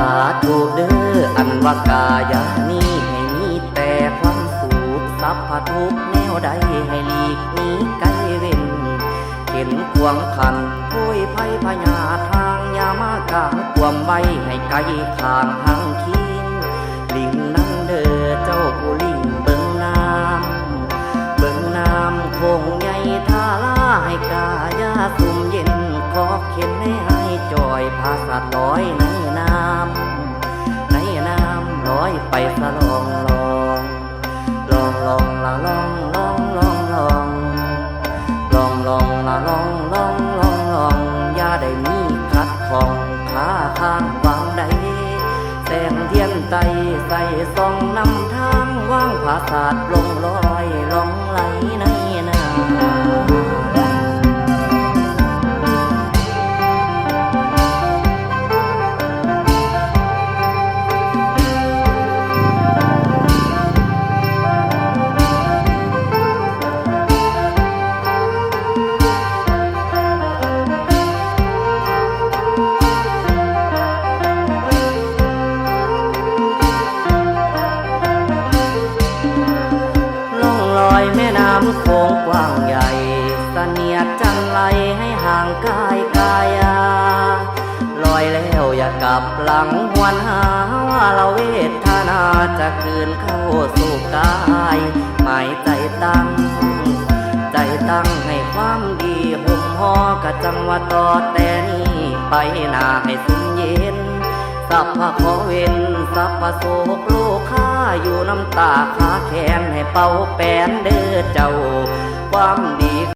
าธุเด้ออันว่ากายานี้ให้มีแต่ความสุขสัพพทุกแนวใดให้หลีกหนีไกลเว้นเห็นควงขันพุยไพ่พญาทางยามากาความไว้ให้ไกลทางหางคิงลิงนั่นเด้อเจ้าผู้ลิงเบิ่งน้ำคงใหญ่ทาลาให้กายาสุ่มเย็นขอเข็นให้จอยพาสัตว์ลอยในน้ำลอยไปสะลองละลองละลองอย่าได้มีขัดของขาทางวางใดแสงเทียนไตใส่ส่องนำทางว่างผาศาสตร์ลงลอยลองไหลในน้ำแม่น้ำโขงกว้างใหญ่เสนียดจันไหลให้ห่างกายกายาลอยแล้วอย่ากลับหลังหวนหาว่าเราเวทนาจะคืนเข้าสู่กายหมายใจตั้งให้ความดีห่มห่อกะจังว่าต่อแต่นี้ไปหน้าให้สุมเย็นสัพพะขอเว้นสัพพะโศกโลค่าอยู่น้ำตาขาแขนให้เป่าแป้นเด้อเจ้าความดี